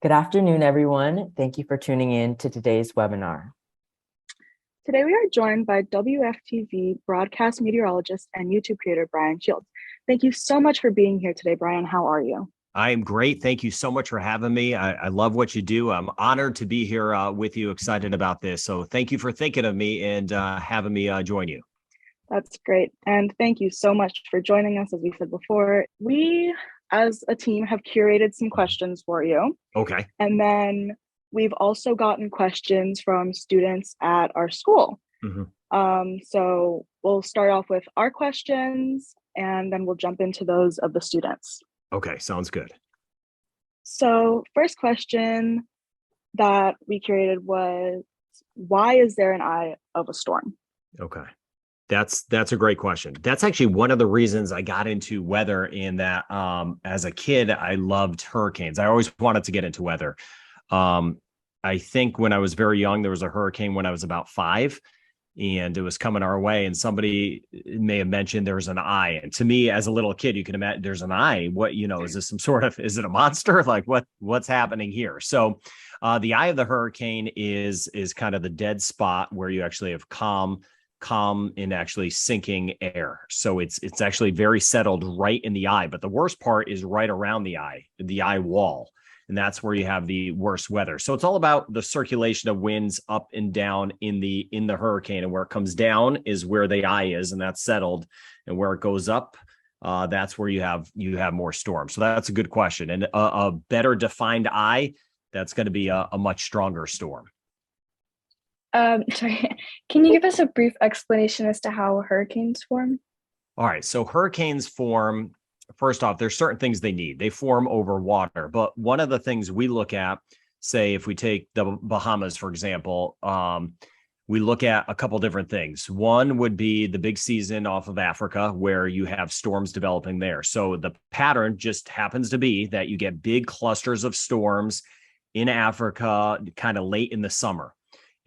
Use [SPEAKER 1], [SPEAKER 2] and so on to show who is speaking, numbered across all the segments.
[SPEAKER 1] Good afternoon, everyone. Thank you for tuning in to today's webinar.
[SPEAKER 2] Today, we are joined by WFTV broadcast meteorologist and YouTube creator, Brian Shields. Thank you so much for being here today, Brian. How are you?
[SPEAKER 3] I am great. Thank you so much for having me. I love what you do. I'm honored to be here with you, excited about this. So thank you for thinking of me and having me join you.
[SPEAKER 2] That's great. And thank you so much for joining us. As we said before, we as a team have curated some questions for you.
[SPEAKER 3] Okay.
[SPEAKER 2] And then we've also gotten questions from students at our school. So we'll start off with our questions and then we'll jump into those of the students.
[SPEAKER 3] Okay, sounds good.
[SPEAKER 2] So first question that we curated was, why is there an eye of a storm?
[SPEAKER 3] Okay. That's a great question. That's actually one of the reasons I got into weather, in that as a kid, I loved hurricanes. I always wanted to get into weather. I think when I was very young, there was a hurricane when I was about 5, and it was coming our way, and somebody may have mentioned there was an eye. And to me, as a little kid, you can imagine there's an eye. What, is this some sort of, is it a monster? Like what's happening here? So the eye of the hurricane is kind of the dead spot where you actually have calm and actually sinking air. So it's actually very settled right in the eye. But the worst part is right around the eye wall. And that's where you have the worst weather. So it's all about the circulation of winds up and down in the hurricane. And where it comes down is where the eye is, and that's settled. And where it goes up, that's where you have more storms. So that's a good question. And a better defined eye, that's going to be a much stronger storm.
[SPEAKER 4] Sorry, can you give us a brief explanation as to how hurricanes form?
[SPEAKER 3] All right. So hurricanes form, first off, there's certain things they need. They form over water. But one of the things we look at, say, if we take the Bahamas, for example, we look at a couple different things. One would be the big season off of Africa, where you have storms developing there. So the pattern just happens to be that you get big clusters of storms in Africa kind of late in the summer.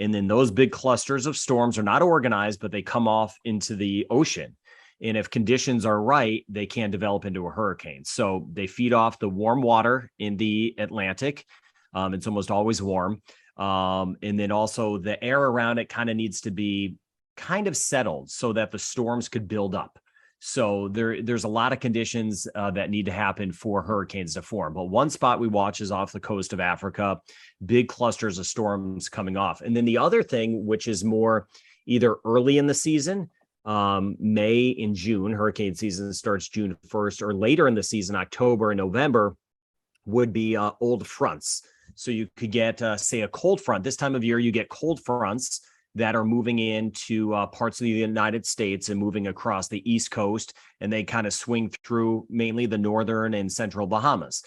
[SPEAKER 3] And then those big clusters of storms are not organized, but they come off into the ocean. And if conditions are right, they can develop into a hurricane. So they feed off the warm water in the Atlantic. It's almost always warm. And then also the air around it kind of needs to be kind of settled so that the storms could build up. So there's a lot of conditions that need to happen for hurricanes to form. But one spot we watch is off the coast of Africa, big clusters of storms coming off. And then the other thing, which is more either early in the season, May and June, hurricane season starts June 1st, or later in the season, October and November, would be old fronts. So you could get, say, a cold front. This time of year, you get cold fronts that are moving into parts of the United States and moving across the East Coast, and they kind of swing through mainly the northern and central Bahamas.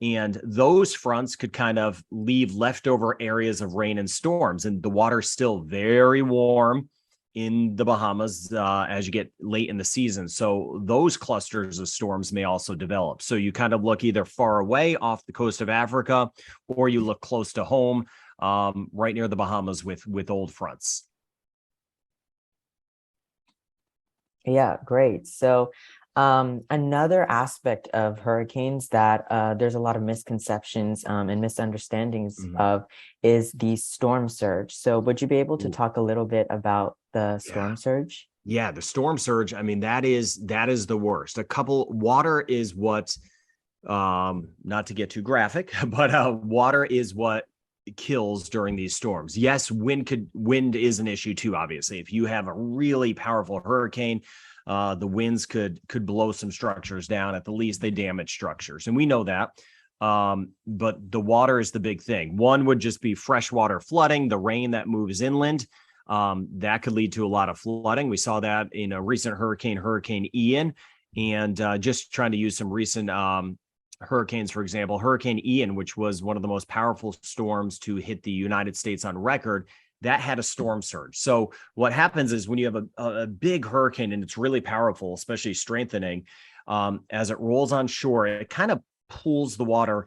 [SPEAKER 3] And those fronts could kind of leave leftover areas of rain and storms, and the water's still very warm in the Bahamas as you get late in the season. So those clusters of storms may also develop. So you kind of look either far away off the coast of Africa, or you look close to home, right near the Bahamas with old fronts.
[SPEAKER 1] Yeah, great. So another aspect of hurricanes that there's a lot of misconceptions and misunderstandings of is the storm surge. So would you be able to talk a little bit about the storm surge?
[SPEAKER 3] Yeah, the storm surge. I mean, that is the worst. Water is what, not to get too graphic, but water is what kills during these storms. Yes, wind is an issue too, obviously. If you have a really powerful hurricane, the winds could blow some structures down. At the least, they damage structures, and we know that. But the water is the big thing. One would just be freshwater flooding, the rain that moves inland. That could lead to a lot of flooding. We saw that in a recent Hurricane Ian, and just trying to use some recent hurricanes, for example, Hurricane Ian, which was one of the most powerful storms to hit the United States on record, that had a storm surge. So what happens is when you have a big hurricane and it's really powerful, especially strengthening, as it rolls on shore, it kind of pulls the water,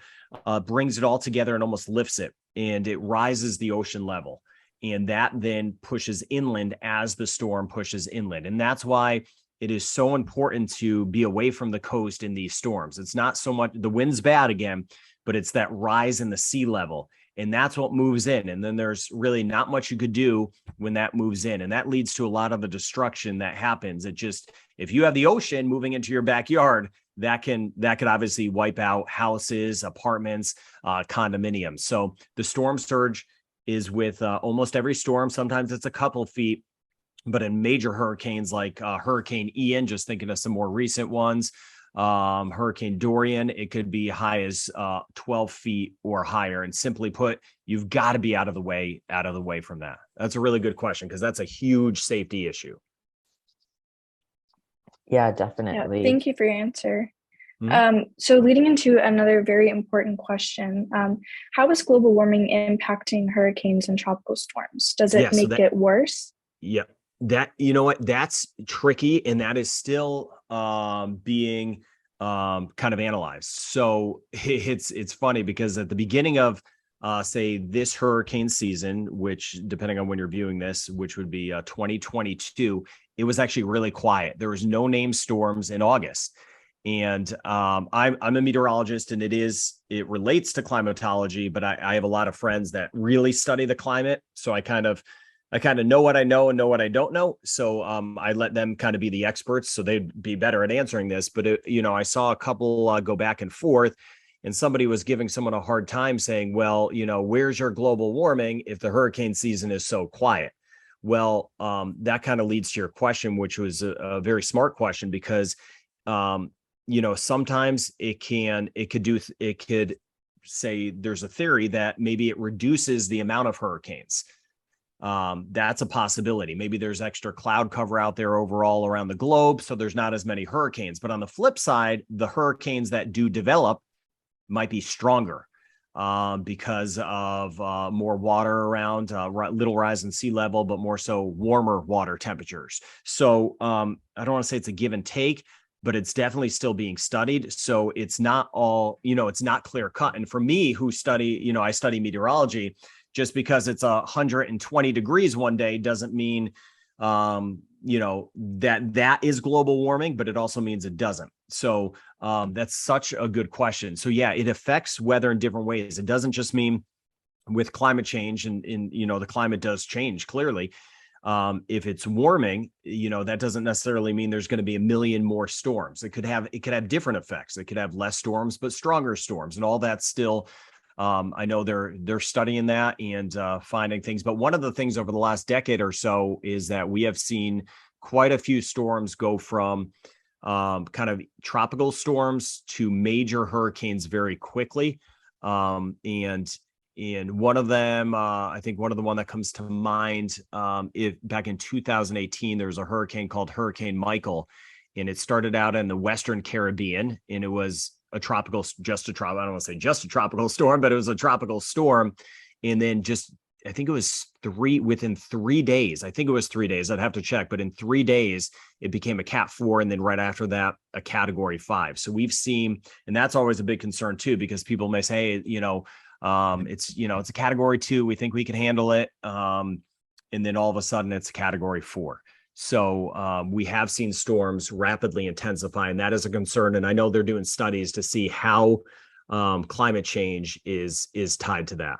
[SPEAKER 3] brings it all together and almost lifts it, and it rises the ocean level. And that then pushes inland as the storm pushes inland. And that's why it is so important to be away from the coast in these storms. It's not so much the wind's bad again, but it's that rise in the sea level. And that's what moves in. And then there's really not much you could do when that moves in. And that leads to a lot of the destruction that happens. It just, if you have the ocean moving into your backyard, that could obviously wipe out houses, apartments, condominiums. So the storm surge is with almost every storm. Sometimes it's a couple feet, but in major hurricanes like Hurricane Ian, just thinking of some more recent ones, Hurricane Dorian, it could be high as 12 feet or higher. And simply put, you've got to be out of the way from that. That's a really good question, because that's a huge safety issue.
[SPEAKER 1] Yeah, definitely.
[SPEAKER 4] Yeah, thank you for your answer.
[SPEAKER 3] Mm-hmm.
[SPEAKER 4] So leading into another very important question, how is global warming impacting hurricanes and tropical storms? Does it make it worse?
[SPEAKER 3] Yeah, you know what, that's tricky, and that is still being kind of analyzed. So it's funny, because at the beginning of say this hurricane season, which depending on when you're viewing this, which would be 2022, it was actually really quiet. There was no named storms in August. And I'm a meteorologist, and it relates to climatology, but I have a lot of friends that really study the climate. So I kind of know what I know and know what I don't know. So I let them kind of be the experts, so they'd be better at answering this. But I saw a couple go back and forth, and somebody was giving someone a hard time saying, well, where's your global warming if the hurricane season is so quiet? Well, that kind of leads to your question, which was a very smart question, because sometimes it could say there's a theory that maybe it reduces the amount of hurricanes. That's a possibility. Maybe there's extra cloud cover out there overall around the globe, so there's not as many hurricanes. But on the flip side, the hurricanes that do develop might be stronger because of more water around, little rise in sea level, but more so warmer water temperatures. So I don't want to say it's a give and take, but it's definitely still being studied. So it's not all, it's not clear cut. And for me, who study, I study meteorology, just because it's 120 degrees one day doesn't mean, that is global warming, but it also means it doesn't. So that's such a good question. So yeah, it affects weather in different ways. It doesn't just mean with climate change, and the climate does change clearly. If it's warming, that doesn't necessarily mean there's going to be a million more storms. It could have different effects. It could have less storms, but stronger storms, and all that's still, I know they're studying that and finding things. But one of the things over the last decade or so is that we have seen quite a few storms go from kind of tropical storms to major hurricanes very quickly. And one of them, I think one of the one that comes to mind, back in 2018, there was a hurricane called Hurricane Michael, and it started out in the Western Caribbean, and it was I don't want to say just a tropical storm, but it was a tropical storm. And then I think it was within 3 days, I'd have to check, but in 3 days, it became a Cat 4. And then right after that, a Category 5. So we've seen, and that's always a big concern too, because people may say, it's a Category 2. We think we can handle it. And then all of a sudden it's a Category 4. So we have seen storms rapidly intensify, and that is a concern. And I know they're doing studies to see how climate change is tied to that.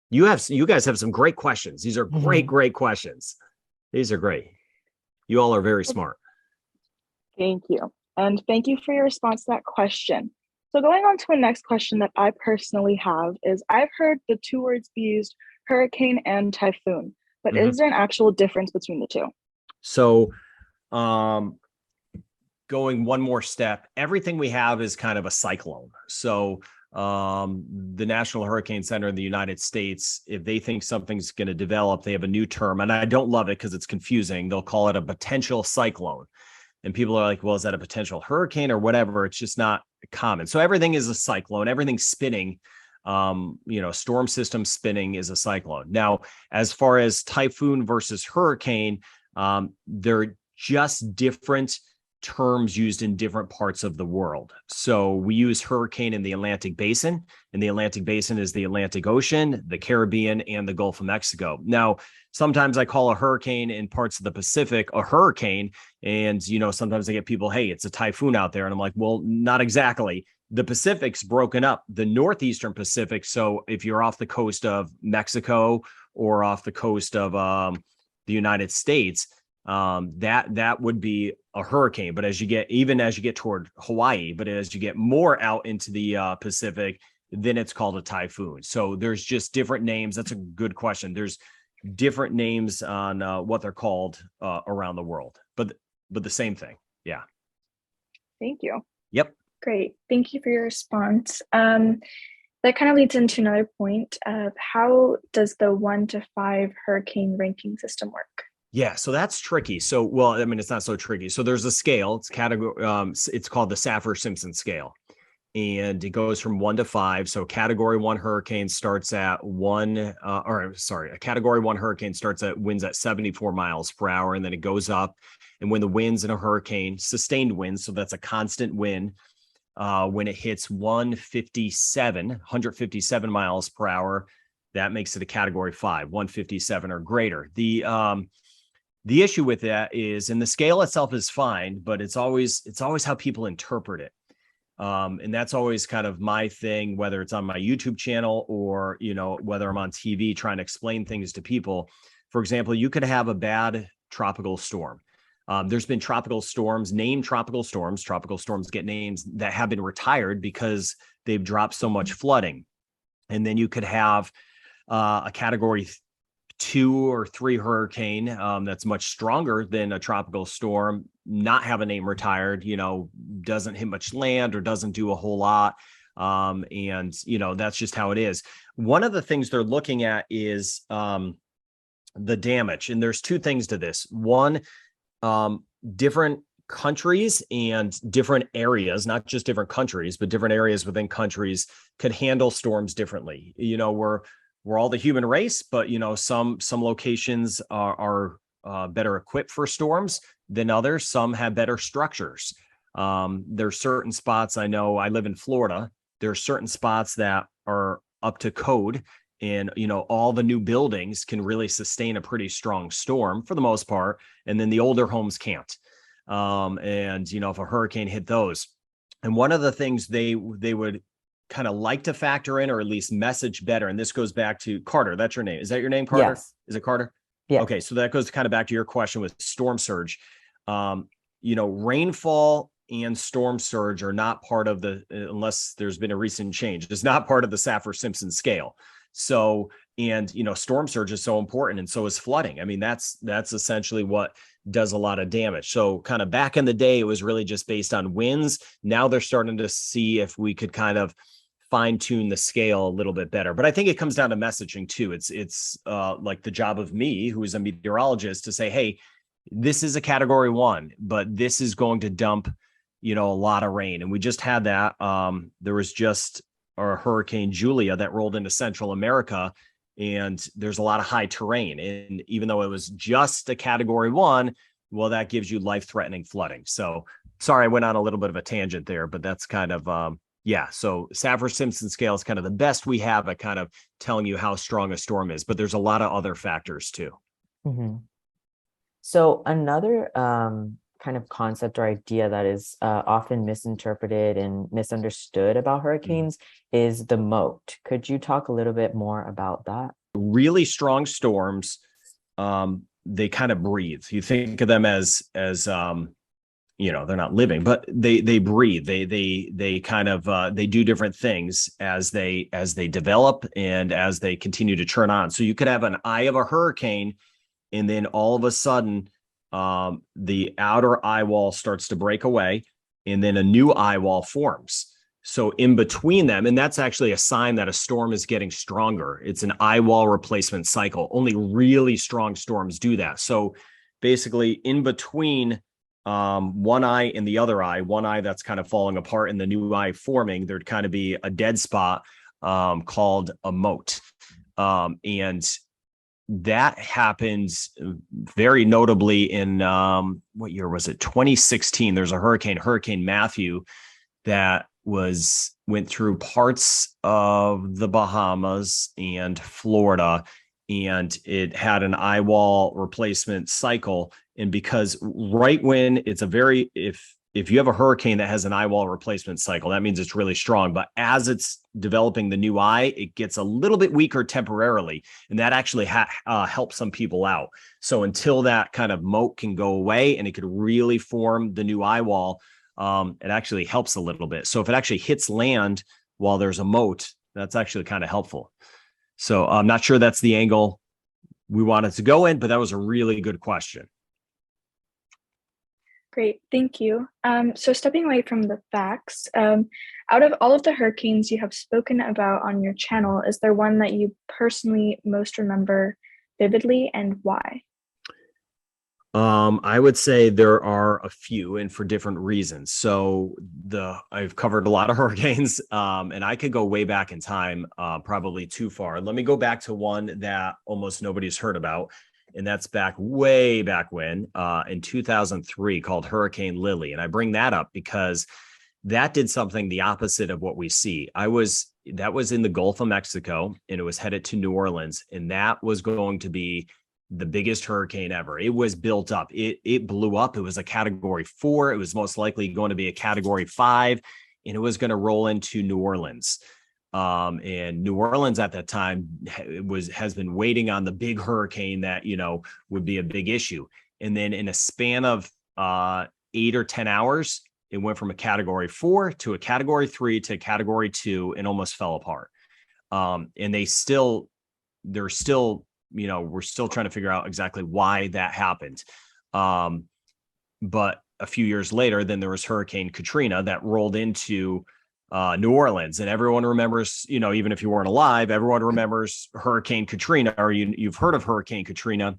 [SPEAKER 3] You guys have some great questions. These are great questions. These are great. You all are very smart.
[SPEAKER 2] Thank you. And thank you for your response to that question. So going on to a next question that I personally have is, I've heard the two words be used, hurricane and typhoon, but is there an actual difference between the two?
[SPEAKER 3] So going one more step, everything we have is kind of a cyclone. So the National Hurricane Center in the United States, if they think something's going to develop, they have a new term, and I don't love it because it's confusing. They'll call it a potential cyclone. And people are like, well, is that a potential hurricane or whatever? It's just not common. So everything is a cyclone. Everything's spinning. Storm system spinning is a cyclone. Now, as far as typhoon versus hurricane, they're just different terms used in different parts of the world. So we use hurricane in the Atlantic Basin, and the Atlantic Basin is the Atlantic Ocean, the Caribbean, and the Gulf of Mexico. Now, sometimes I call a hurricane in parts of the Pacific a hurricane, and, you know, sometimes I get people, hey, it's a typhoon out there. And I'm like, well, not exactly. The Pacific's broken up, the northeastern Pacific. So if you're off the coast of Mexico or off the coast of the United States, that would be a hurricane. But as you get toward Hawaii, but as you get more out into the Pacific, then it's called a typhoon. So there's just different names. That's a good question. There's different names on what they're called around the world, but the same thing. Yeah.
[SPEAKER 4] Thank you.
[SPEAKER 3] Yep.
[SPEAKER 4] Great. Thank you for your response. That kind of leads into another point of how does the 1 to 5 hurricane ranking system work?
[SPEAKER 3] Yeah, so that's tricky. So, well, I mean, it's not so tricky. So there's a scale. It's it's called the Saffir-Simpson scale, and it goes from 1 to 5. So Category 1 hurricane starts at a Category 1 hurricane starts at winds at 74 miles per hour, and then it goes up. And when the winds in a hurricane, sustained winds, so that's a constant wind, when it hits 157 miles per hour, that makes it a Category 5, 157 or greater. The issue with that is, and the scale itself is fine, but it's always how people interpret it. And that's always kind of my thing, whether it's on my YouTube channel or, you know, whether I'm on TV trying to explain things to people. For example, you could have a bad tropical storm. There's been tropical storms, named tropical storms. Tropical storms get names that have been retired because they've dropped so much flooding. And then you could have a Category 2 or 3 hurricane that's much stronger than a tropical storm, not have a name retired, you know, doesn't hit much land or doesn't do a whole lot. And, you know, that's just how it is. One of the things they're looking at is the damage. And there's 2 things to this. One, different countries and different areas, not just different countries, but different areas within countries could handle storms differently. You know, we're all the human race, but, you know, some locations are better equipped for storms than others. Some have better structures. There's certain spots, I know, I live in Florida. There are certain spots that are up to code, and, you know, all the new buildings can really sustain a pretty strong storm for the most part. And then the older homes can't. And, you know, if a hurricane hit those, and one of the things they would kind of like to factor in, or at least message better. And this goes back to Carter. That's your name. Is that your name, Carter?
[SPEAKER 1] Yes.
[SPEAKER 3] Is it Carter?
[SPEAKER 1] Yeah.
[SPEAKER 3] Okay. So that goes kind of back to your question with storm surge. You know, rainfall and storm surge are not part of unless there's been a recent change, it's not part of the Saffir-Simpson scale. So, and, you know, storm surge is so important, and so is flooding. I mean, that's essentially what does a lot of damage. So kind of back in the day, it was really just based on winds. Now they're starting to see if we could kind of fine tune the scale a little bit better. But I think it comes down to messaging too. It's like the job of me, who is a meteorologist, to say, hey, this is a Category 1, but this is going to dump, you know, a lot of rain. And we just had that. There was just a Hurricane Julia that rolled into Central America, and there's a lot of high terrain. And even though it was just a Category 1, well, that gives you life-threatening flooding. So sorry, I went on a little bit of a tangent there, but that's kind of, yeah. So Saffir-Simpson scale is kind of the best we have at kind of telling you how strong a storm is, but there's a lot of other factors too.
[SPEAKER 1] Mm-hmm. So another kind of concept or idea that is often misinterpreted and misunderstood about hurricanes is the moat. Could you talk a little bit more about that?
[SPEAKER 3] Really strong storms, they kind of breathe. You think of them as you know, they're not living, but they breathe. They kind of they do different things as they develop and as they continue to churn on. So you could have an eye of a hurricane, and then all of a sudden, the outer eye wall starts to break away, and then a new eye wall forms. So in between them, and that's actually a sign that a storm is getting stronger. It's an eye wall replacement cycle. Only really strong storms do that. So basically in between one eye and the other eye, one eye that's kind of falling apart and the new eye forming, there'd kind of be a dead spot called a moat. And that happened very notably in what year was it? 2016. There's a Hurricane Matthew, that went through parts of the Bahamas and Florida, and it had an eye wall replacement cycle. And because right when it's if you have a hurricane that has an eye wall replacement cycle, that means it's really strong. But as it's developing the new eye, it gets a little bit weaker temporarily. And that actually helps some people out. So until that kind of moat can go away and it could really form the new eye wall, it actually helps a little bit. So if it actually hits land while there's a moat, that's actually kind of helpful. So I'm not sure that's the angle we wanted to go in, but that was a really good question.
[SPEAKER 4] Great, thank you. So stepping away from the facts, out of all of the hurricanes you have spoken about on your channel, is there one that you personally most remember vividly, and why?
[SPEAKER 3] I would say there are a few, and for different reasons. So I've covered a lot of hurricanes, and I could go way back in time, probably too far. Let me go back to one that almost nobody's heard about, and that's way back when, in 2003, called Hurricane Lily. And I bring that up because that did something the opposite of what we see. That was in the Gulf of Mexico, and it was headed to New Orleans, and that was going to be the biggest hurricane ever. It was built up. It blew up. It was a category 4. It was most likely going to be a category 5, and it was going to roll into New Orleans. And New Orleans at that time has been waiting on the big hurricane that, would be a big issue. And then in a span of 8 or 10 hours, it went from a category 4 to a category 3 to a category 2 and almost fell apart. And we're still trying to figure out exactly why that happened. But a few years later, then there was Hurricane Katrina that rolled into New Orleans, and everyone remembers, even if you weren't alive, everyone remembers Hurricane Katrina, or you've heard of Hurricane Katrina.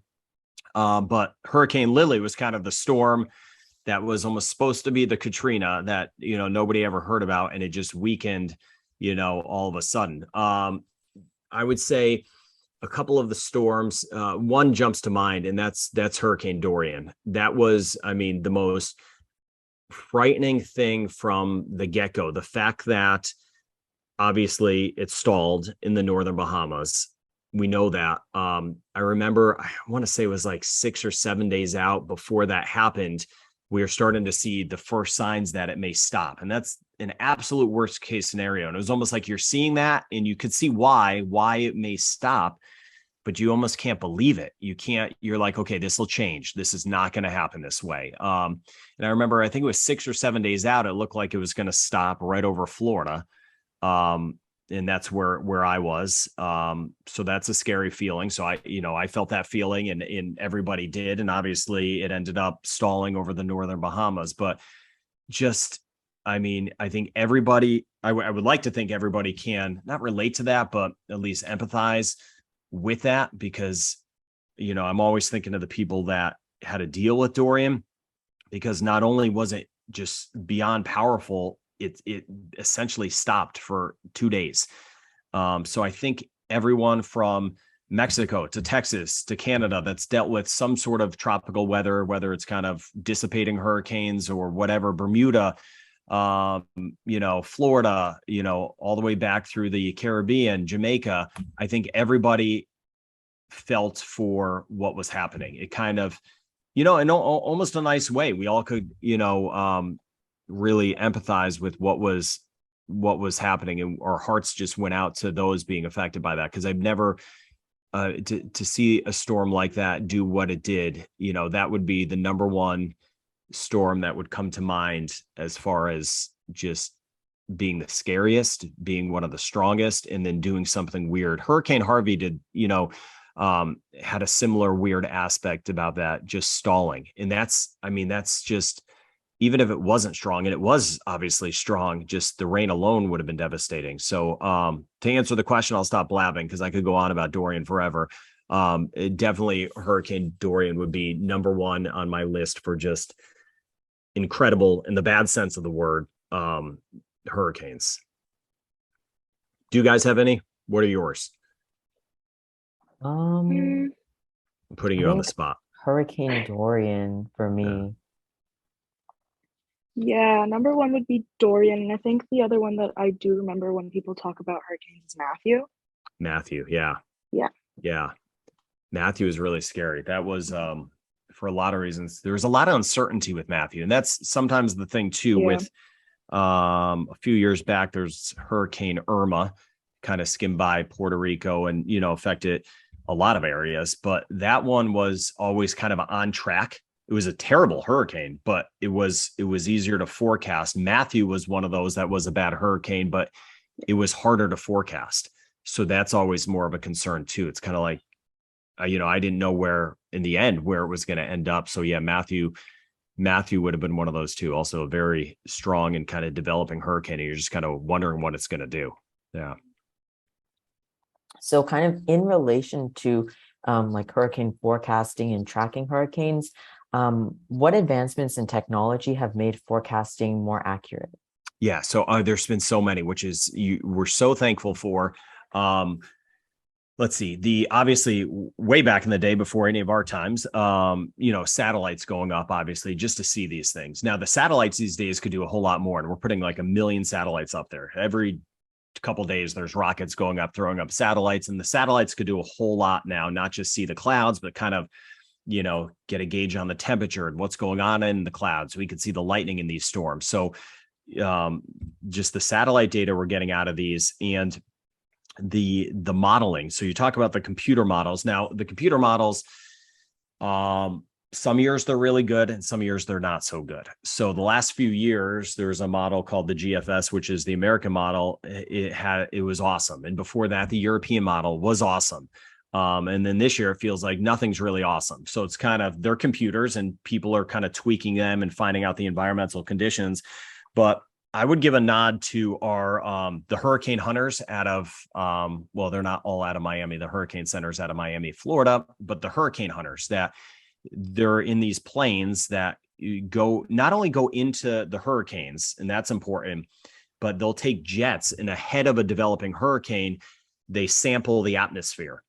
[SPEAKER 3] But Hurricane Lily was kind of the storm that was almost supposed to be the Katrina that, nobody ever heard about, and it just weakened, all of a sudden. I would say a couple of the storms, one jumps to mind, and that's Hurricane Dorian. That was, the most frightening thing from the get-go. The fact that obviously it stalled in the northern Bahamas. We know that. I remember, I want to say it was like 6 or 7 days out before that happened, we are starting to see the first signs that it may stop. And that's an absolute worst case scenario. And it was almost like you're seeing that, and you could see why it may stop, but you almost can't believe it. You're like, okay, this will change. This is not going to happen this way. And I remember, I think it was 6 or 7 days out, it looked like it was going to stop right over Florida. And that's where I was. So that's a scary feeling. So I felt that feeling, and everybody did. And obviously it ended up stalling over the northern Bahamas, but I think everybody, I would like to think everybody can not relate to that, but at least empathize with that, because, I'm always thinking of the people that had to deal with Dorian, because not only was it just beyond powerful, it essentially stopped for 2 days. So I think everyone from Mexico to Texas to Canada that's dealt with some sort of tropical weather, whether it's kind of dissipating hurricanes or whatever, Bermuda, Florida, all the way back through the Caribbean, Jamaica, I think everybody felt for what was happening. It kind of, in almost a nice way, we all could, really empathize with what was happening, and our hearts just went out to those being affected by that. Because I've never to see a storm like that do what it did, that would be the number one storm that would come to mind as far as just being the scariest, being one of the strongest, and then doing something weird. Hurricane Harvey did, had a similar weird aspect about that, just stalling. And that's just, even if it wasn't strong, and it was obviously strong, just the rain alone would have been devastating. So to answer the question, I'll stop blabbing because I could go on about Dorian forever. Definitely Hurricane Dorian would be number one on my list for just incredible, in the bad sense of the word, hurricanes. Do you guys have any? What are yours?
[SPEAKER 1] Um,
[SPEAKER 3] I'm putting
[SPEAKER 1] I
[SPEAKER 3] you on the
[SPEAKER 1] think
[SPEAKER 3] spot.
[SPEAKER 1] Hurricane Dorian for
[SPEAKER 3] Yeah.
[SPEAKER 1] me.
[SPEAKER 2] Yeah, number one would be Dorian. And I think the other one that I do remember when people talk about hurricanes is Matthew.
[SPEAKER 3] Matthew. Yeah.
[SPEAKER 2] Yeah.
[SPEAKER 3] Yeah. Matthew is really scary. That was for a lot of reasons. There was a lot of uncertainty with Matthew. And that's sometimes the thing too
[SPEAKER 2] Yeah.
[SPEAKER 3] with a few years back, there's Hurricane Irma kind of skimmed by Puerto Rico and, affected a lot of areas. But that one was always kind of on track. It was a terrible hurricane, but it was easier to forecast. Matthew was one of those that was a bad hurricane, but it was harder to forecast. So that's always more of a concern too. It's kind of like, I didn't know where in the end where it was going to end up. So yeah, Matthew would have been one of those two. Also a very strong and kind of developing hurricane. And you're just kind of wondering what it's going to do. Yeah.
[SPEAKER 1] So kind of in relation to like hurricane forecasting and tracking hurricanes, what advancements in technology have made forecasting more accurate?
[SPEAKER 3] Yeah. So there's been so many, which is we're so thankful for. Let's see, obviously way back in the day before any of our times, satellites going up, obviously, just to see these things. Now, the satellites these days could do a whole lot more. And we're putting like 1 million satellites up there. Every couple of days, there's rockets going up, throwing up satellites. And the satellites could do a whole lot now, not just see the clouds, but kind of, get a gauge on the temperature and what's going on in the clouds. We could see the lightning in these storms. So just the satellite data we're getting out of these and the modeling. So you talk about the computer models. Now the computer models, some years they're really good and some years they're not so good. So the last few years, there's a model called the GFS, which is the American model. It was awesome. And before that, the European model was awesome. And then this year it feels like nothing's really awesome. So it's kind of they're computers and people are kind of tweaking them and finding out the environmental conditions. But I would give a nod to our the hurricane hunters out of they're not all out of Miami. The hurricane center's out of Miami, Florida, but the hurricane hunters that they're in these planes that not only go into the hurricanes, and that's important, but they'll take jets and ahead of a developing hurricane, they sample the atmosphere.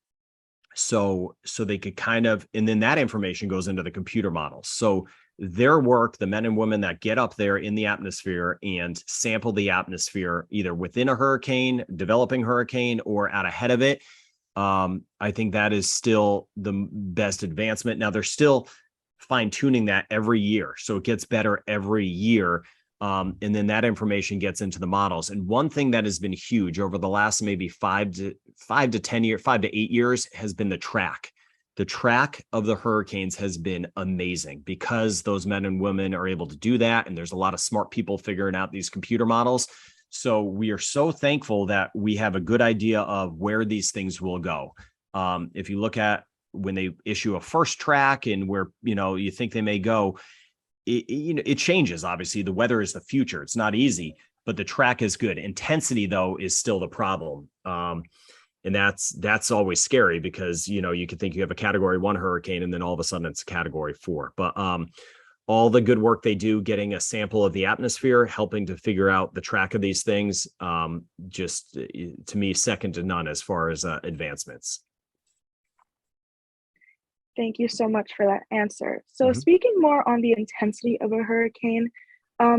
[SPEAKER 3] So they could kind of, and then that information goes into the computer models. So their work, the men and women that get up there in the atmosphere and sample the atmosphere, either within a hurricane, developing hurricane, or out ahead of it, I think that is still the best advancement. Now, they're still fine tuning that every year. So it gets better every year. And then that information gets into the models. And one thing that has been huge over the last maybe 5 to 8 years has been the track. The track of the hurricanes has been amazing because those men and women are able to do that. And there's a lot of smart people figuring out these computer models. So we are so thankful that we have a good idea of where these things will go. If you look at when they issue a first track and where, you think they may go, it changes. Obviously, the weather is the future. It's not easy, but the track is good. Intensity, though, is still the problem. And that's always scary because, you could think you have a category 1 hurricane and then all of a sudden it's a category 4. But all the good work they do, getting a sample of the atmosphere, helping to figure out the track of these things, just to me, second to none as far as advancements.
[SPEAKER 2] Thank you so much for that answer. So speaking more on the intensity of a hurricane,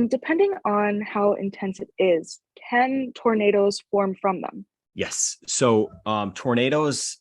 [SPEAKER 2] depending on how intense it is, can tornadoes form from them?
[SPEAKER 3] Yes. So tornadoes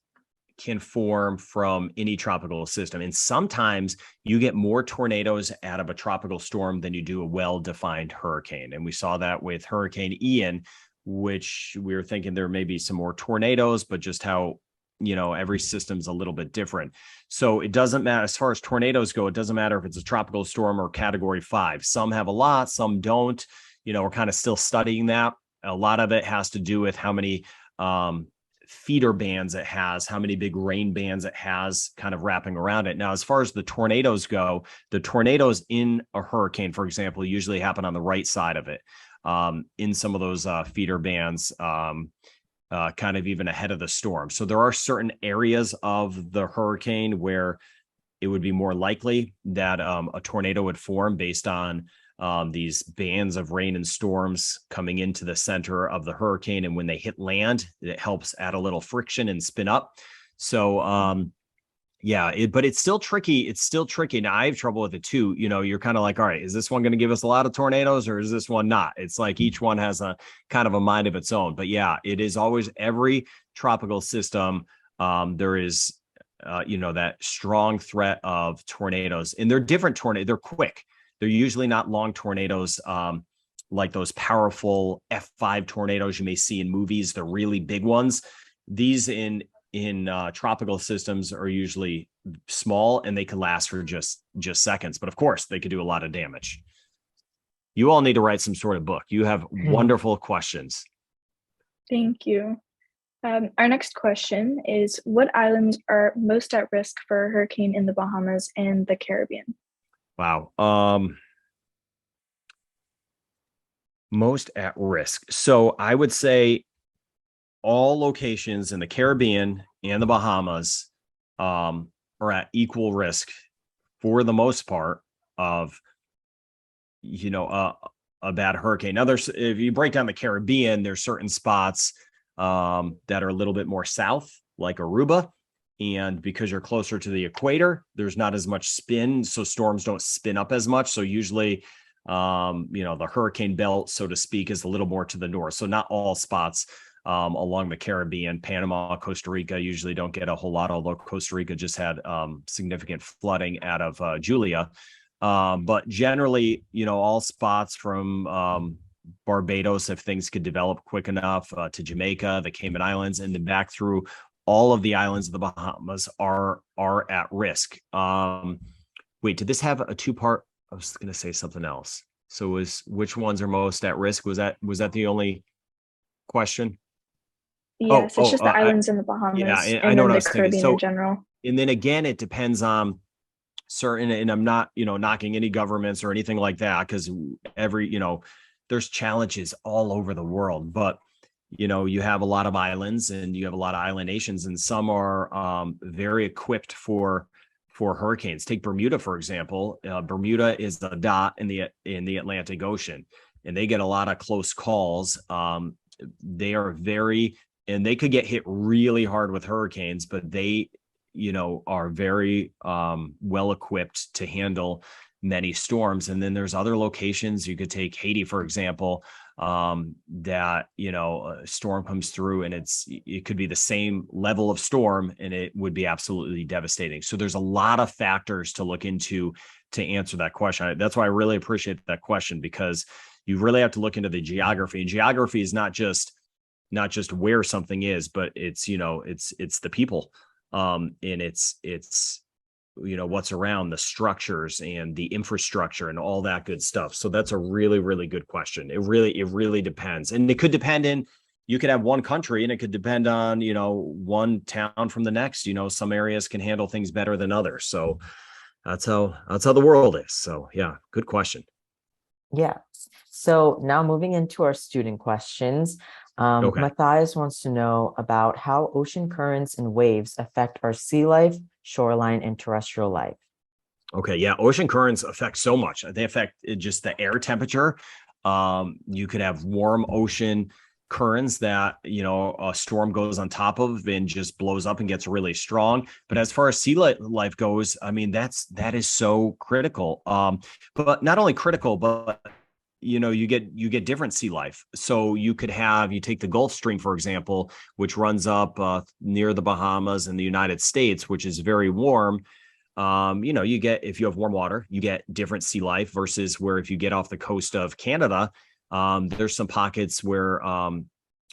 [SPEAKER 3] can form from any tropical system. And sometimes you get more tornadoes out of a tropical storm than you do a well-defined hurricane. And we saw that with Hurricane Ian, which we were thinking there may be some more tornadoes, but just how, every system's a little bit different. So it doesn't matter as far as tornadoes go. It doesn't matter if it's a tropical storm or category 5. Some have a lot, some don't. We're kind of still studying that. A lot of it has to do with how many feeder bands it has, how many big rain bands it has kind of wrapping around it. Now, as far as the tornadoes go, the tornadoes in a hurricane, for example, usually happen on the right side of it. In some of those feeder bands, kind of even ahead of the storm. So there are certain areas of the hurricane where it would be more likely that a tornado would form based on these bands of rain and storms coming into the center of the hurricane. And when they hit land, it helps add a little friction and spin up. So yeah, but it's still tricky. It's still tricky. Now I have trouble with it too. You know, you're kind of like, all right, is this one going to give us a lot of tornadoes or is this one not? It's like each one has a kind of a mind of its own. But yeah, it is always every tropical system. There is, you know, that strong threat of tornadoes, and they're different tornadoes. They're quick. They're usually not long tornadoes. Like those powerful F5 tornadoes you may see in movies, the really big ones. These in tropical systems are usually small and they can last for just seconds, but of course they could do a lot of damage. You all need to write some sort of book. You have wonderful questions.
[SPEAKER 4] Thank you. Our next question is, what islands are most at risk for a hurricane in the Bahamas and the Caribbean?
[SPEAKER 3] Wow. Most at risk. So I would say all locations in the Caribbean and the Bahamas are at equal risk for the most part of, you know, a bad hurricane. Now there's, if you break down the Caribbean, there's certain spots that are a little bit more south, like Aruba. And because you're closer to the equator, there's not as much spin. So storms don't spin up as much. So usually, you know, the hurricane belt, so to speak, is a little more to the north. So not all spots along the Caribbean. Panama, Costa Rica usually don't get a whole lot, although Costa Rica just had significant flooding out of Julia. But generally, you know, all spots from Barbados, if things could develop quick enough, to Jamaica, the Cayman Islands, and then back through all of the islands of the Bahamas are at risk. Wait, did this have a two-part? I was going to say something else. So which ones are most at risk? Was that the only question?
[SPEAKER 4] Yes, it's just the islands in the Bahamas.
[SPEAKER 3] Yeah,
[SPEAKER 4] I know what I was thinking. So, in general.
[SPEAKER 3] And then again, it depends on certain, and I'm not, you know, knocking any governments or anything like that, because every, you know, there's challenges all over the world, but you know, you have a lot of islands and you have a lot of island nations, and some are very equipped for hurricanes. Take Bermuda, for example. Bermuda is a dot in the Atlantic Ocean, and they get a lot of close calls. They are and they could get hit really hard with hurricanes, but they, you know, are very well equipped to handle many storms. And then there's other locations. You could take Haiti, for example, that, you know, a storm comes through and it could be the same level of storm and it would be absolutely devastating. So there's a lot of factors to look into to answer that question. That's why I really appreciate that question, because you really have to look into the geography, and geography is not just where something is, but it's, you know, it's the people, and it's you know, what's around, the structures and the infrastructure and all that good stuff. So that's a really, really good question. It really depends. And it could depend you could have one country and it could depend on, you know, one town from the next. You know, some areas can handle things better than others. So that's how the world is. So yeah, good question.
[SPEAKER 1] Yeah. So now moving into our student questions.
[SPEAKER 3] Okay.
[SPEAKER 1] Matthias wants to know about how ocean currents and waves affect our sea life, shoreline, and terrestrial life.
[SPEAKER 3] Okay, yeah, ocean currents affect so much. They affect just the air temperature. You could have warm ocean currents that, you know, a storm goes on top of and just blows up and gets really strong. But as far as sea life goes, I mean, that is so critical. But not only critical, but you know, you get different sea life. So you take the Gulf Stream, for example, which runs up near the Bahamas and the United States, which is very warm. You know, if you have warm water, you get different sea life versus where if you get off the coast of Canada, there's some pockets where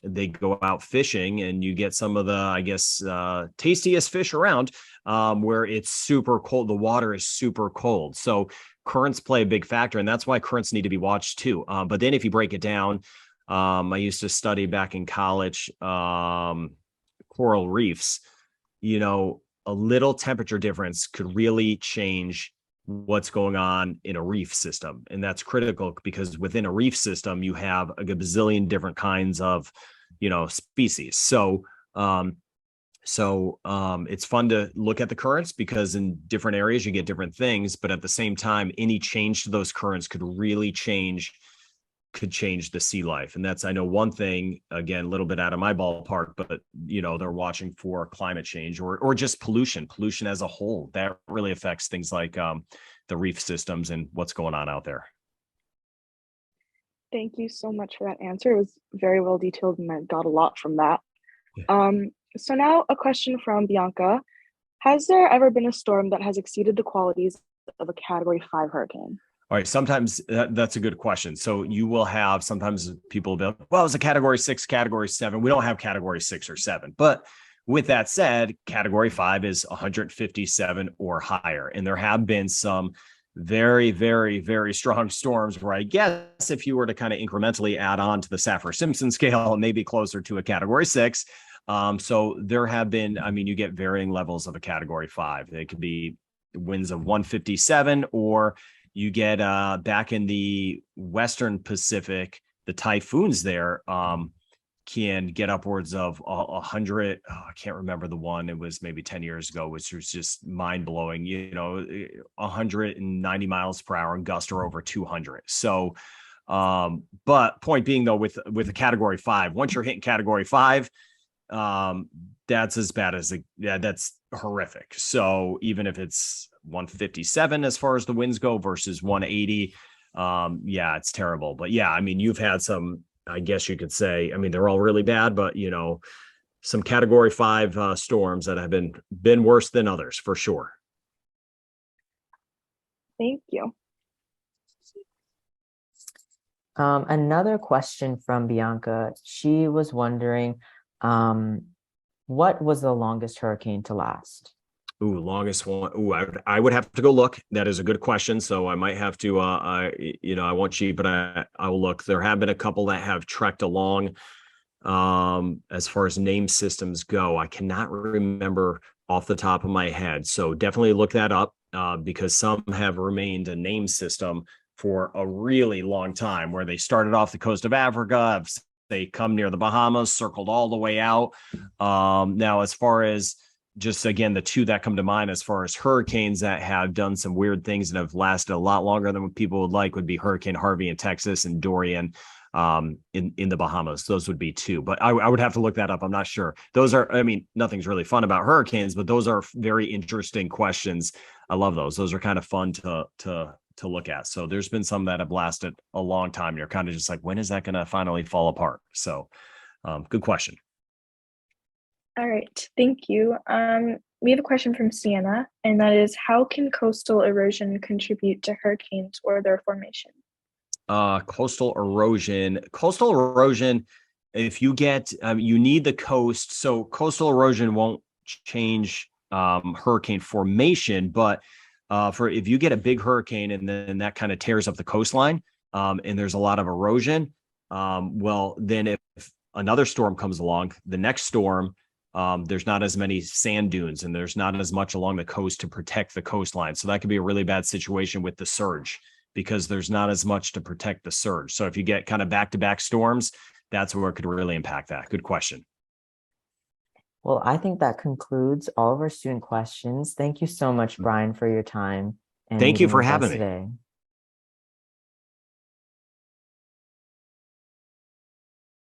[SPEAKER 3] they go out fishing and you get some of the, I guess, tastiest fish around, where it's super cold. The water is super cold. So currents play a big factor, and that's why currents need to be watched too. But then if you break it down, I used to study back in college, coral reefs. You know, a little temperature difference could really change what's going on in a reef system. And that's critical because within a reef system, you have a gazillion different kinds of, you know, species. So it's fun to look at the currents because in different areas you get different things, but at the same time, any change to those currents could really change could change the sea life. And that's, I know, one thing, again, a little bit out of my ballpark, but they're watching for climate change or just pollution as a whole. That really affects things like the reef systems and what's going on out there.
[SPEAKER 2] Thank you so much for that answer. It was very well detailed and I got a lot from that.
[SPEAKER 3] Yeah.
[SPEAKER 2] So now a question from Bianca. Has there ever been a storm that has exceeded the qualities of a Category 5 hurricane?
[SPEAKER 3] All right. Sometimes that's a good question. So you will have, sometimes people will be like, well, it's a Category 6, Category 7. We don't have Category 6 or 7. But with that said, Category 5 is 157 or higher. And there have been some very, very, very strong storms where I guess if you were to kind of incrementally add on to the Saffir-Simpson scale, maybe closer to a Category 6. So there have been, you get varying levels of a Category 5. They could be winds of 157, or you get back in the Western Pacific, the typhoons there can get upwards of 100. I can't remember the one. It was maybe 10 years ago, which was just mind blowing. 190 miles per hour and gusts are over 200. So, but point being though, with a Category 5, once you're hitting Category 5, that's as bad as that's horrific. So even if it's 157 as far as the winds go versus 180, it's terrible. But you've had some, I guess you could say, they're all really bad, but some Category 5 storms that have been worse than others for sure.
[SPEAKER 2] Thank you.
[SPEAKER 1] Another question from Bianca. She was wondering, what was the longest hurricane to last?
[SPEAKER 3] Ooh, longest one. Ooh, I would have to go look. That is a good question. So I might have to, I won't cheat, but I will look. There have been a couple that have trekked along. As far as name systems go, I cannot remember off the top of my head. So definitely look that up because some have remained a name system for a really long time, where they started off the coast of Africa, they come near the Bahamas, circled all the way out. Now, as far as just, again, the two that come to mind as far as hurricanes that have done some weird things and have lasted a lot longer than what people would like would be Hurricane Harvey in Texas and Dorian in the Bahamas. Those would be two, but I would have to look that up. I'm not sure. Those are, nothing's really fun about hurricanes, but those are very interesting questions. I love those. Those are kind of fun to look at. So there's been some that have lasted a long time. You're kind of just like, when is that going to finally fall apart? So good question.
[SPEAKER 4] All right, thank you. We have a question from Sienna, and that is, how can coastal erosion contribute to hurricanes or their formation?
[SPEAKER 3] Coastal erosion, if you get, you need the coast. So coastal erosion won't change hurricane formation, but if you get a big hurricane and then that kind of tears up the coastline and there's a lot of erosion, well, then if another storm comes along, the next storm, there's not as many sand dunes and there's not as much along the coast to protect the coastline. So that could be a really bad situation with the surge because there's not as much to protect the surge. So if you get kind of back-to-back storms, that's where it could really impact that. Good question.
[SPEAKER 1] Well, I think that concludes all of our student questions. Thank you so much, Brian, for your time.
[SPEAKER 3] Thank you for having me.
[SPEAKER 1] Today.